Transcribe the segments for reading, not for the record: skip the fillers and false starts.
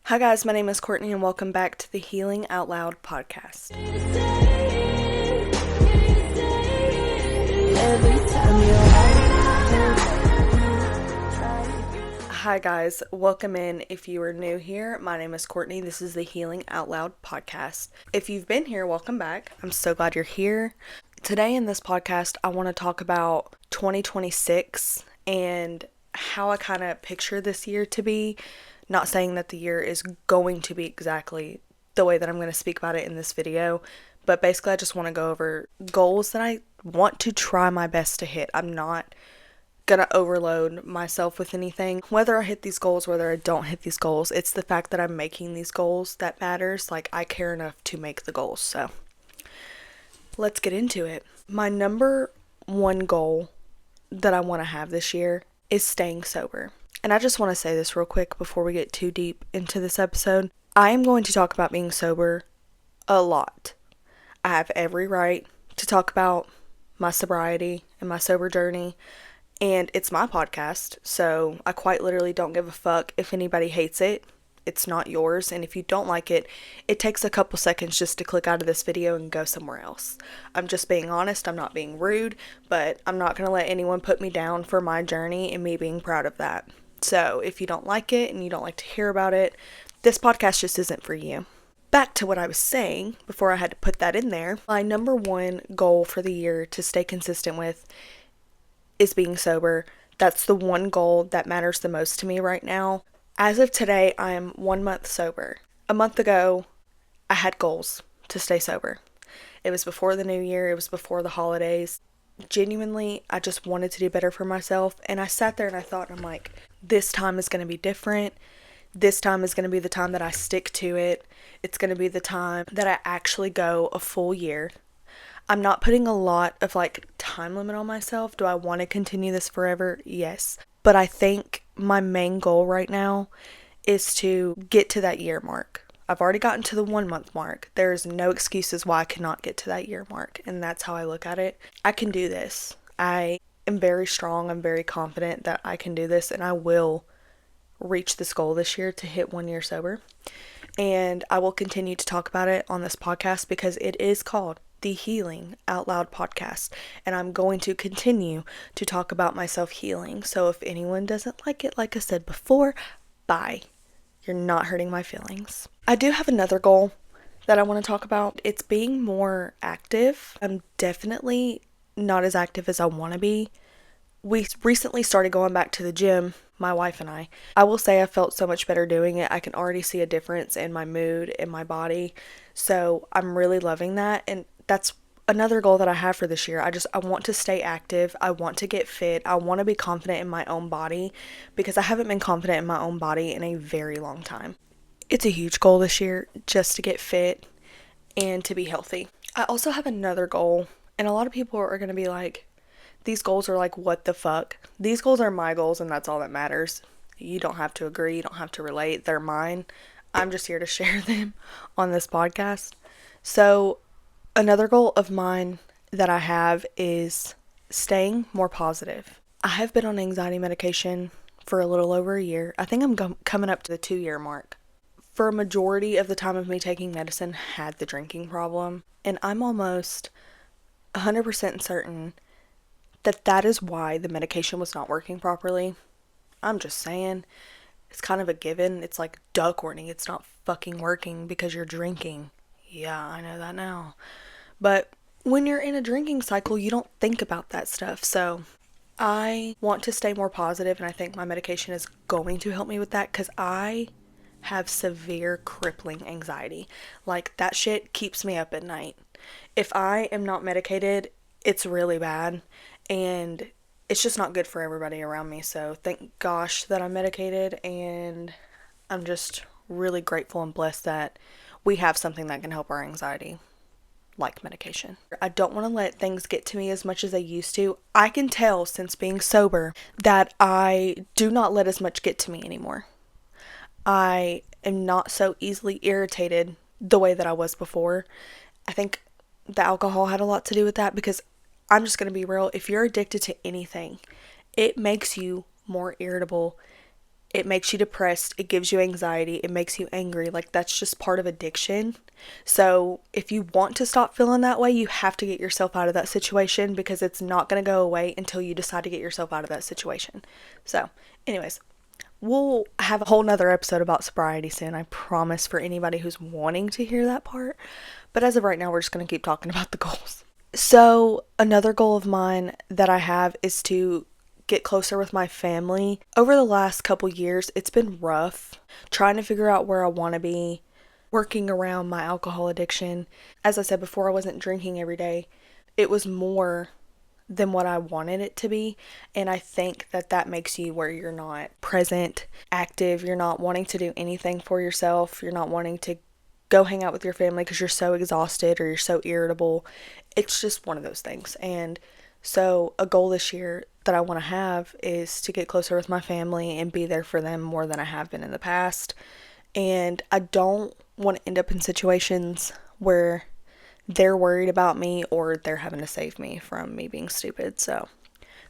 Hi guys, my name is Courtney and welcome back to the Healing Out Loud podcast. Hi guys, welcome in. If you are new here, my name is Courtney. This is the Healing Out Loud podcast. If you've been here, welcome back. I'm so glad you're here. Today in this podcast, I want to talk about 2026 and how I kind of picture this year to be. Not saying that the year is going to be exactly the way that I'm going to speak about it in this video, but basically I just want to go over goals that I want to try my best to hit. I'm not going to overload myself with anything. Whether I hit these goals, whether I don't hit these goals, it's the fact that I'm making these goals that matters. Like, I care enough to make the goals. So let's get into it. My number one goal that I want to have this year is staying sober. And I just want to say this real quick before we get too deep into this episode. I am going to talk about being sober a lot. I have every right to talk about my sobriety and my sober journey. And it's my podcast, so I quite literally don't give a fuck if anybody hates it. It's not yours, and if you don't like it, it takes a couple seconds just to click out of this video and go somewhere else. I'm just being honest, I'm not being rude, but I'm not going to let anyone put me down for my journey and me being proud of that. So if you don't like it and you don't like to hear about it, this podcast just isn't for you. Back to what I was saying before I had to put that in there. My number one goal for the year to stay consistent with is being sober. That's the one goal that matters the most to me right now. As of today, I am 1 month sober. A month ago, I had goals to stay sober. It was before the new year. It was before the holidays. Genuinely, I just wanted to do better for myself. And I sat there and I thought, I'm like, this time is going to be different. This time is going to be the time that I stick to it. It's going to be the time that I actually go a full year. I'm not putting a lot of time limit on myself. Do I want to continue this forever? Yes. But I think my main goal right now is to get to that year mark. I've already gotten to the 1 month mark. There's no excuses why I cannot get to that year mark. And that's how I look at it. I can do this. I am very strong. I'm very confident that I can do this and I will reach this goal this year to hit 1 year sober. And I will continue to talk about it on this podcast because it is called the Healing Out Loud podcast, and I'm going to continue to talk about myself healing. So if anyone doesn't like it, like I said before, bye. You're not hurting my feelings. I do have another goal that I want to talk about. It's being more active. I'm definitely not as active as I want to be. We recently started going back to the gym, my wife and I. I will say I felt so much better doing it. I can already see a difference in my mood, in my body. So I'm really loving that. And that's another goal that I have for this year. I want to stay active. I want to get fit. I want to be confident in my own body because I haven't been confident in my own body in a very long time. It's a huge goal this year just to get fit and to be healthy. I also have another goal, and a lot of people are going to be like, these goals are like, what the fuck? These goals are my goals and that's all that matters. You don't have to agree. You don't have to relate. They're mine. I'm just here to share them on this podcast. So another goal of mine that I have is staying more positive. I have been on anxiety medication for a little over a year. I think I'm coming up to the 2 year mark. For a majority of the time of me taking medicine, had the drinking problem. And I'm almost 100% certain that is why the medication was not working properly. I'm just saying, it's kind of a given. It's like, duh, Courtney, it's not fucking working because you're drinking. Yeah, I know that now. But when you're in a drinking cycle, you don't think about that stuff. So I want to stay more positive, and I think my medication is going to help me with that because I have severe crippling anxiety. Like, that shit keeps me up at night. If I am not medicated, it's really bad, and it's just not good for everybody around me. So thank gosh that I'm medicated, and I'm just really grateful and blessed that we have something that can help our anxiety, like medication. I don't want to let things get to me as much as I used to. I can tell since being sober that I do not let as much get to me anymore. I am not so easily irritated the way that I was before. I think the alcohol had a lot to do with that because I'm just going to be real. If you're addicted to anything, it makes you more irritable It makes you depressed. It gives you anxiety. It makes you angry. Like, that's just part of addiction. So if you want to stop feeling that way, you have to get yourself out of that situation, because it's not going to go away until you decide to get yourself out of that situation. So anyways, we'll have a whole nother episode about sobriety soon, I promise, for anybody who's wanting to hear that part. But as of right now, we're just going to keep talking about the goals. So another goal of mine that I have is to get closer with my family. Over the last couple years, it's been rough trying to figure out where I want to be, working around my alcohol addiction. As I said before, I wasn't drinking every day. It was more than what I wanted it to be, and I think that makes you where you're not present, active, you're not wanting to do anything for yourself, you're not wanting to go hang out with your family because you're so exhausted or you're so irritable. It's just one of those things. And so a goal this year that I want to have is to get closer with my family and be there for them more than I have been in the past. And I don't want to end up in situations where they're worried about me or they're having to save me from me being stupid. So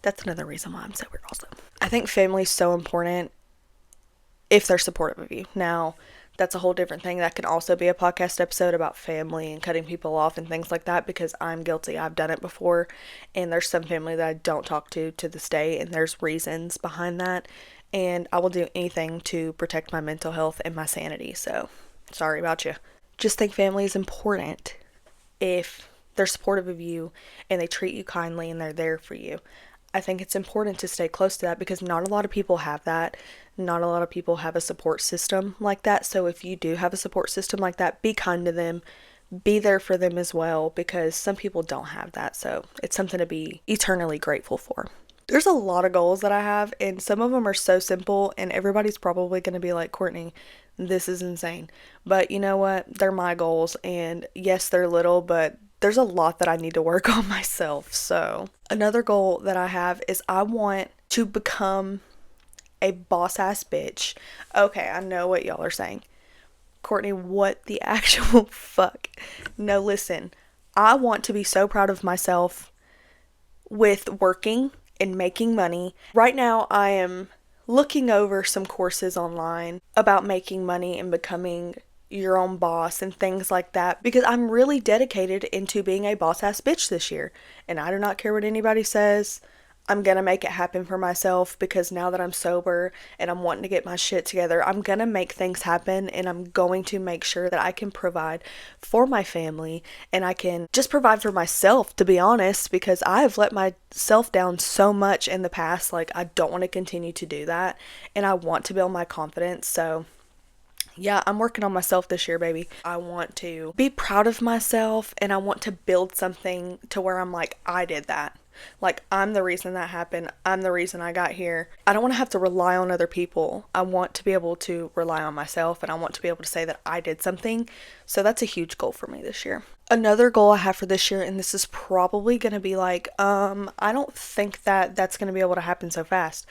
that's another reason why I'm sober also. I think family is so important if they're supportive of you. Now, that's a whole different thing. That can also be a podcast episode about family and cutting people off and things like that, because I'm guilty. I've done it before, and there's some family that I don't talk to this day, and there's reasons behind that, and I will do anything to protect my mental health and my sanity. So sorry about you. Just think family is important if they're supportive of you and they treat you kindly and they're there for you. I think it's important to stay close to that, because not a lot of people have that. Not a lot of people have a support system like that. So if you do have a support system like that, be kind to them. Be there for them as well, because some people don't have that. So it's something to be eternally grateful for. There's a lot of goals that I have, and some of them are so simple, and everybody's probably going to be like, Courtney, this is insane. But you know what? They're my goals, and yes, they're little, but there's a lot that I need to work on myself. So another goal that I have is I want to become a boss ass bitch. Okay, I know what y'all are saying. Courtney, what the actual fuck? No, listen. I want to be so proud of myself with working and making money. Right now, I am looking over some courses online about making money and becoming your own boss and things like that, because I'm really dedicated into being a boss ass bitch this year, and I do not care what anybody says. I'm gonna make it happen for myself, because now that I'm sober and I'm wanting to get my shit together, I'm gonna make things happen, and I'm going to make sure that I can provide for my family, and I can just provide for myself, to be honest, because I've let myself down so much in the past. Like, I don't want to continue to do that, and I want to build my confidence. So yeah, I'm working on myself this year, baby. I want to be proud of myself, and I want to build something to where I'm like, I did that. Like, I'm the reason that happened. I'm the reason I got here. I don't want to have to rely on other people. I want to be able to rely on myself, and I want to be able to say that I did something. So that's a huge goal for me this year. Another goal I have for this year, and this is probably going to be like, I don't think that that's going to be able to happen so fast,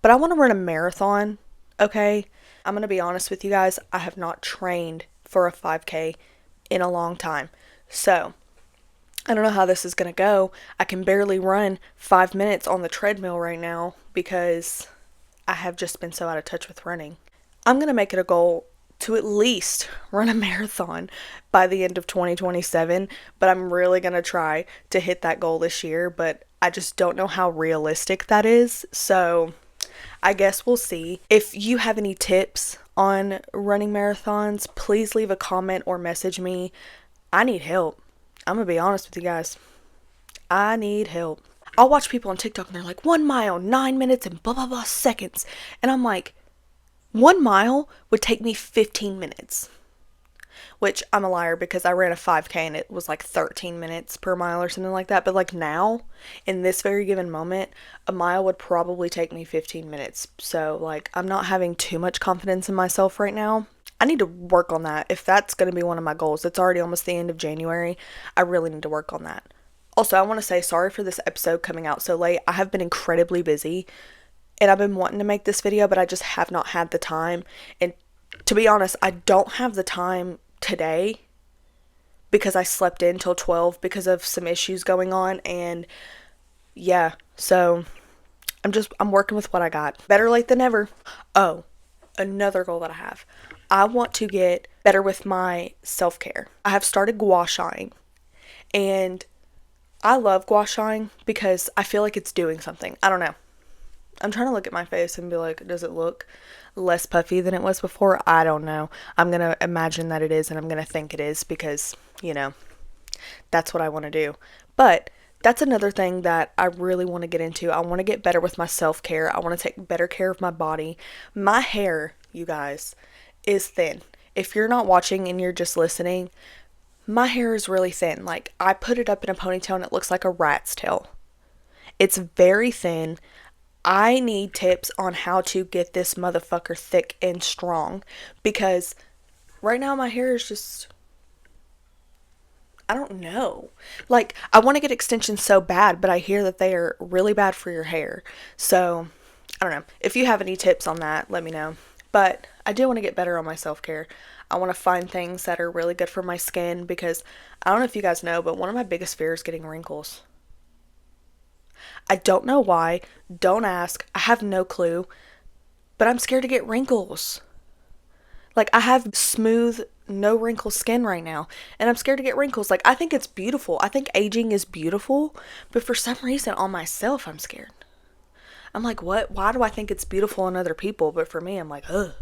but I want to run a marathon, okay? I'm going to be honest with you guys. I have not trained for a 5K in a long time. So I don't know how this is going to go. I can barely run 5 minutes on the treadmill right now because I have just been so out of touch with running. I'm going to make it a goal to at least run a marathon by the end of 2027, but I'm really going to try to hit that goal this year, but I just don't know how realistic that is. So I guess we'll see. If you have any tips on running marathons, please leave a comment or message me. I need help. I'm gonna be honest with you guys. I need help. I'll watch people on TikTok and they're like, 1 mile, 9 minutes and blah, blah, blah seconds. And I'm like, 1 mile would take me 15 minutes. Which, I'm a liar, because I ran a 5K and it was like 13 minutes per mile or something like that. But like now, in this very given moment, a mile would probably take me 15 minutes. So like, I'm not having too much confidence in myself right now. I need to work on that. If that's going to be one of my goals, it's already almost the end of January. I really need to work on that. Also, I want to say sorry for this episode coming out so late. I have been incredibly busy and I've been wanting to make this video, but I just have not had the time. And to be honest, I don't have the time today because I slept in till 12 because of some issues going on. And yeah, so I'm working with what I got. Better late than never. Oh, another goal that I have. I want to get better with my self-care. I have started gua shaing, and I love gua shaing because I feel like it's doing something. I don't know. I'm trying to look at my face and be like, does it look less puffy than it was before? I don't know. I'm going to imagine that it is, and I'm going to think it is because, that's what I want to do. But that's another thing that I really want to get into. I want to get better with my self-care. I want to take better care of my body. My hair, you guys, is thin. If you're not watching and you're just listening, my hair is really thin. Like, I put it up in a ponytail and it looks like a rat's tail. It's very thin. I need tips on how to get this motherfucker thick and strong because right now my hair is just, I don't know. Like, I want to get extensions so bad, but I hear that they are really bad for your hair. So, I don't know. If you have any tips on that, let me know. But I do want to get better on my self-care. I want to find things that are really good for my skin because I don't know if you guys know, but one of my biggest fears is getting wrinkles. I don't know why. Don't ask. I have no clue. But I'm scared to get wrinkles. Like, I have smooth, no wrinkle skin right now, and I'm scared to get wrinkles. Like, I think it's beautiful. I think aging is beautiful, but for some reason on myself, I'm scared. I'm like, what? Why do I think it's beautiful in other people, but for me, I'm like, ugh.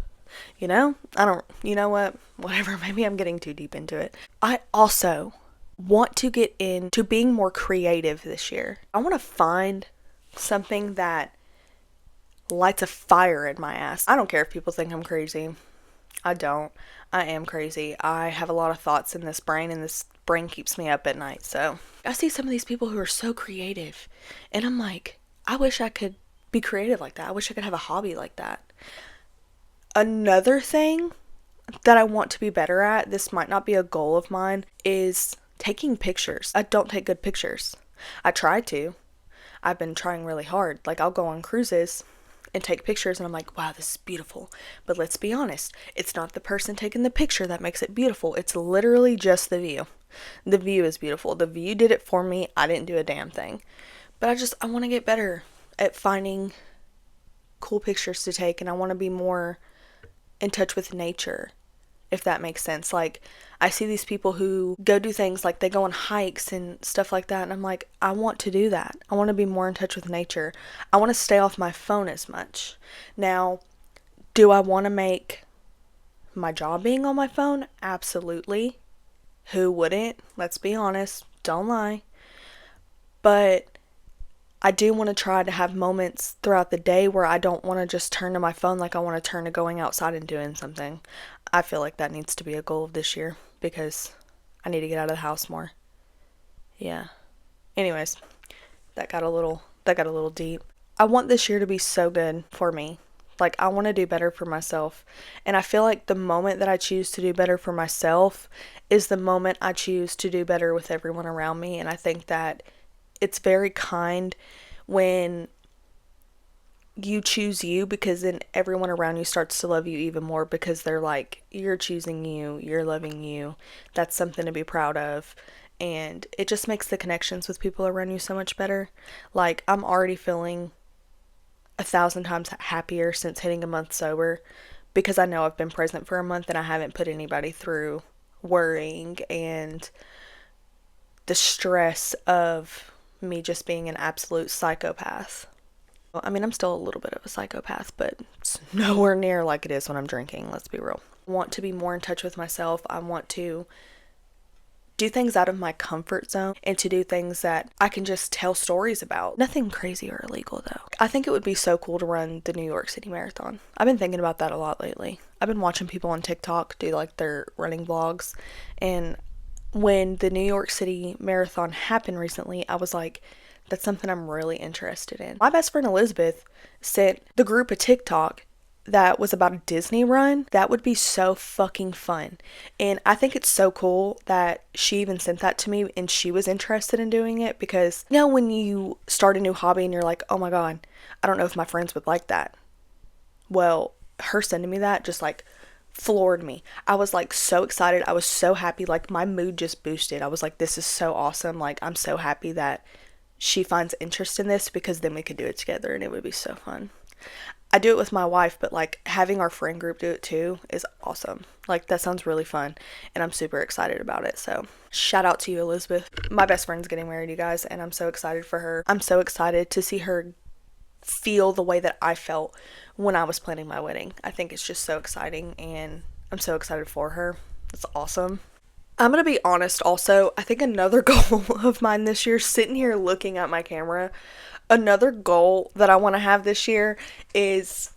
I don't, you know what? Whatever, maybe I'm getting too deep into it. I also want to get into being more creative this year. I want to find something that lights a fire in my ass. I don't care if people think I'm crazy. I don't. I am crazy. I have a lot of thoughts in this brain, and this brain keeps me up at night. So I see some of these people who are so creative, and I'm like, I wish I could be creative like that. I wish I could have a hobby like that. Another thing that I want to be better at, this might not be a goal of mine, is taking pictures. I don't take good pictures. I try to. I've been trying really hard. Like, I'll go on cruises and take pictures and I'm like, wow, this is beautiful. But let's be honest, it's not the person taking the picture that makes it beautiful. It's literally just the view. The view is beautiful. The view did it for me. I didn't do a damn thing. But I want to get better at finding cool pictures to take, and I want to be more in touch with nature, if that makes sense. Like, I see these people who go do things like they go on hikes and stuff like that, and I'm like, I want to do that. I want to be more in touch with nature. I want to stay off my phone as much. Now, do I want to make my job being on my phone? Absolutely. Who wouldn't? Let's be honest. Don't lie. But I do want to try to have moments throughout the day where I don't want to just turn to my phone like I want to turn to going outside and doing something. I feel like that needs to be a goal of this year because I need to get out of the house more. Yeah. Anyways, that got a little deep. I want this year to be so good for me. Like, I want to do better for myself. And I feel like the moment that I choose to do better for myself is the moment I choose to do better with everyone around me. And I think that it's very kind when you choose you, because then everyone around you starts to love you even more because they're like, you're choosing you, you're loving you. That's something to be proud of. And it just makes the connections with people around you so much better. Like, I'm already feeling 1,000 times happier since hitting a month sober because I know I've been present for a month and I haven't put anybody through worrying and the stress of me just being an absolute psychopath. I mean, I'm still a little bit of a psychopath, but it's nowhere near like it is when I'm drinking, let's be real. I want to be more in touch with myself. I want to do things out of my comfort zone and to do things that I can just tell stories about. Nothing crazy or illegal though. I think it would be so cool to run the New York City Marathon. I've been thinking about that a lot lately. I've been watching people on TikTok do like their running vlogs, and when the New York City Marathon happened recently, I was like, that's something I'm really interested in. My best friend Elizabeth sent the group a TikTok that was about a Disney run. That would be so fucking fun. And I think it's so cool that she even sent that to me and she was interested in doing it, because when you start a new hobby and you're like, oh my God, I don't know if my friends would like that. Well, her sending me that just like floored me. I was like so excited. I was so happy. Like, my mood just boosted. I was like, this is so awesome. Like, I'm so happy that she finds interest in this, because then we could do it together and it would be so fun. I do it with my wife, but like having our friend group do it too is awesome. Like that sounds really fun and I'm super excited about it. So shout out to you, Elizabeth. My best friend's getting married, you guys, and I'm so excited for her. I'm so excited to see her feel the way that I felt when I was planning my wedding. I think it's just so exciting and I'm so excited for her. It's awesome. I'm gonna be honest also, I think another goal of mine this year, sitting here looking at my camera, another goal that I want to have this year is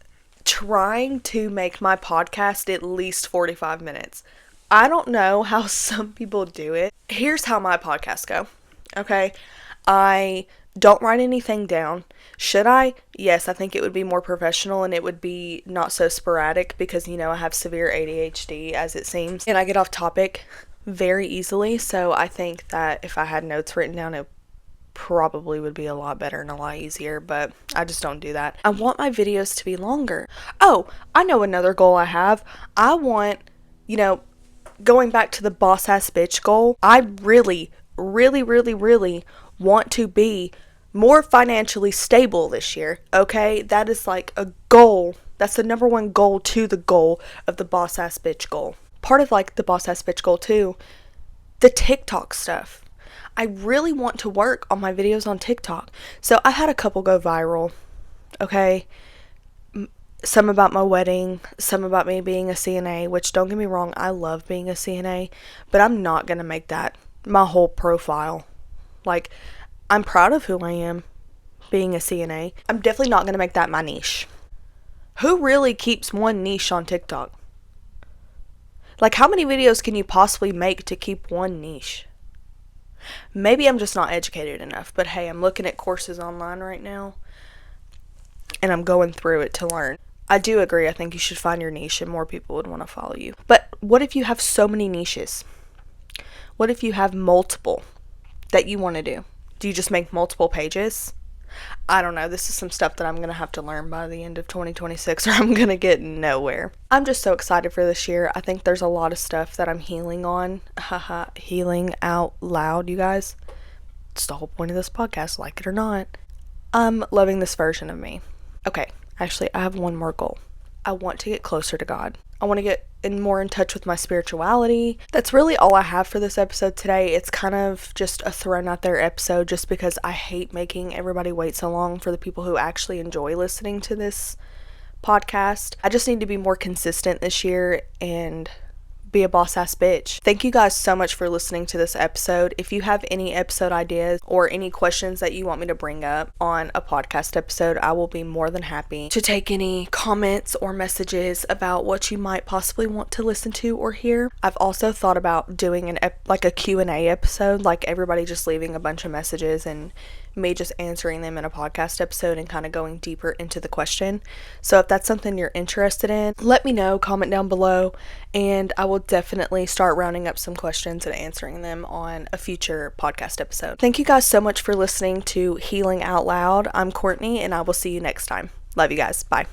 trying to make my podcast at least 45 minutes. I don't know how some people do it. Here's how my podcasts go, okay? I don't write anything down. Should I? Yes, I think it would be more professional and it would be not so sporadic because, you know, I have severe ADHD as it seems. And I get off topic very easily. So I think that if I had notes written down, it probably would be a lot better and a lot easier, but I just don't do that. I want my videos to be longer. Oh, I know another goal I have. I want, you know, going back to the boss ass bitch goal, I really want to be more financially stable this year, okay? That is like a goal. That's the number one goal to the goal of the boss ass bitch goal. Part of like the boss ass bitch goal too, the TikTok stuff. I really want to work on my videos on TikTok. So I had a couple go viral, okay? Some about my wedding, some about me being a CNA, which don't get me wrong, I love being a CNA, but I'm not going to make that my whole profile. Like, I'm proud of who I am being a CNA. I'm definitely not going to make that my niche. Who really keeps one niche on TikTok? Like, how many videos can you possibly make to keep one niche? Maybe I'm just not educated enough, but hey, I'm looking at courses online right now and I'm going through it to learn. I do agree, I think you should find your niche and more people would want to follow you. But what if you have so many niches? What if you have multiple that you want to do? Do you just make multiple pages? I don't know. This is some stuff that I'm going to have to learn by the end of 2026 or I'm going to get nowhere. I'm just so excited for this year. I think there's a lot of stuff that I'm healing on. Haha, healing out loud, you guys. It's the whole point of this podcast, like it or not. I'm loving this version of me. Okay, actually, I have one more goal. I want to get closer to God. I want to get more in touch with my spirituality. That's really all I have for this episode today. It's kind of just a thrown out there episode just because I hate making everybody wait so long for the people who actually enjoy listening to this podcast. I just need to be more consistent this year and be a boss ass bitch. Thank you guys so much for listening to this episode. If you have any episode ideas or any questions that you want me to bring up on a podcast episode, I will be more than happy to take any comments or messages about what you might possibly want to listen to or hear. I've also thought about doing like a Q&A episode, like everybody just leaving a bunch of messages and me just answering them in a podcast episode and kind of going deeper into the question. So if that's something you're interested in, let me know, comment down below, and I will definitely start rounding up some questions and answering them on a future podcast episode. Thank you guys so much for listening to Healing Out Loud. I'm Courtney, and I will see you next time. Love you guys. Bye.